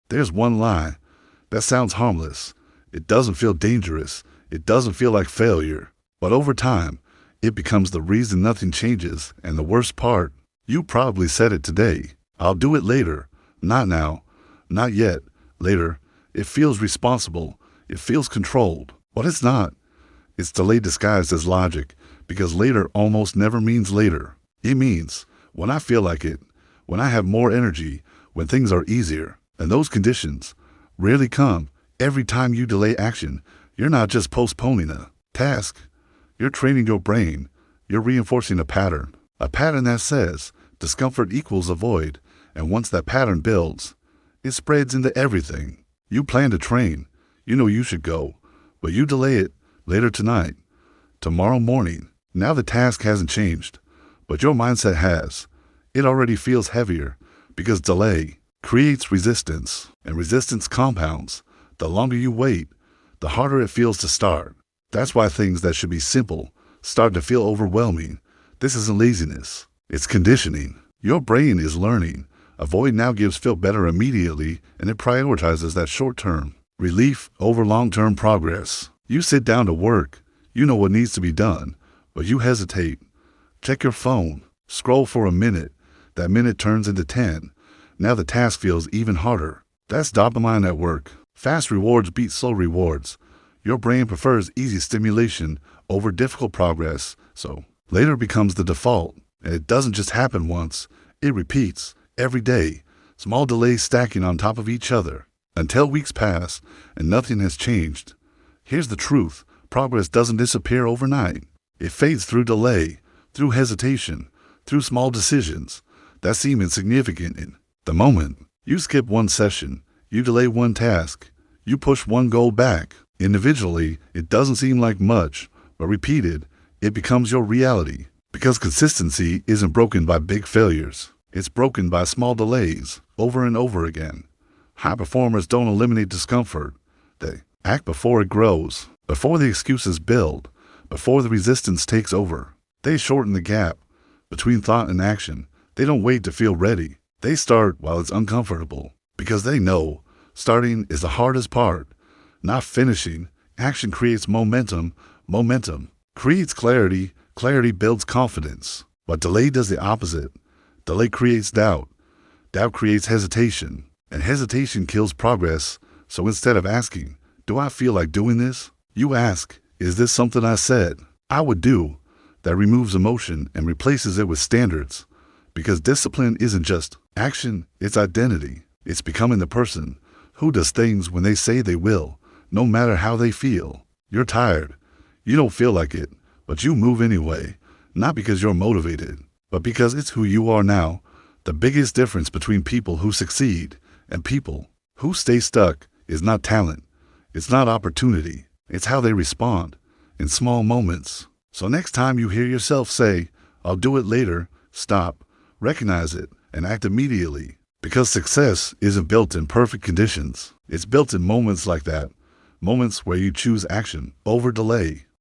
There's one lie. That sounds harmless. It doesn't feel dangerous. It doesn't feel like failure. But over time, it becomes the reason nothing changes. And the worst part, you probably said it today. I'll do it later. Not now. Not yet. Later. It feels responsible. It feels controlled. But it's not. It's delay disguised as logic, because later almost never means later. It means when I feel like it, when I have more energy, when things are easier. And those conditions rarely come. Every time you delay action, you're not just postponing a task. You're training your brain. You're reinforcing a pattern that says discomfort equals avoid. And once that pattern builds, it spreads into everything. You plan to train. You know you should go, but you delay it later tonight, tomorrow morning. Now the task hasn't changed, but your mindset has. It already feels heavier because delay creates resistance, and resistance compounds. The longer you wait, the harder it feels to start. That's why things that should be simple start to feel overwhelming. This isn't laziness. It's conditioning. Your brain is learning. Avoid now gives feel better immediately, and it prioritizes that short-term relief over long-term progress. You sit down to work. You know what needs to be done, but you hesitate. Check your phone. Scroll for a minute. That minute turns into 10. Now the task feels even harder. That's dopamine at work. Fast rewards beat slow rewards. Your brain prefers easy stimulation over difficult progress, so later becomes the default. And it doesn't just happen once. It repeats every day, small delays stacking on top of each other, until weeks pass and nothing has changed. Here's the truth. Progress doesn't disappear overnight. It fades through delay, through hesitation, through small decisions that seem insignificant in the moment. You skip one session, you delay one task, you push one goal back. Individually, it doesn't seem like much, but repeated, it becomes your reality. Because consistency isn't broken by big failures. It's broken by small delays, over and over again. High performers don't eliminate discomfort. They act before it grows, before the excuses build, before the resistance takes over. They shorten the gap between thought and action. They don't wait to feel ready. They start while it's uncomfortable, because they know starting is the hardest part, not finishing. Action creates momentum. Momentum creates clarity. Clarity builds confidence. But delay does the opposite. Delay creates doubt. Doubt creates hesitation. And hesitation kills progress. So instead of asking, do I feel like doing this? You ask, is this something I said I would do? That removes emotion and replaces it with standards. Because discipline isn't just action, it's identity. It's becoming the person who does things when they say they will, no matter how they feel. You're tired. You don't feel like it, but you move anyway. Not because you're motivated, but because it's who you are now. The biggest difference between people who succeed and people who stay stuck is not talent. It's not opportunity. It's how they respond in small moments. So next time you hear yourself say, I'll do it later, stop, recognize it, and act immediately. Because success isn't built in perfect conditions. It's built in moments like that. Moments where you choose action over delay.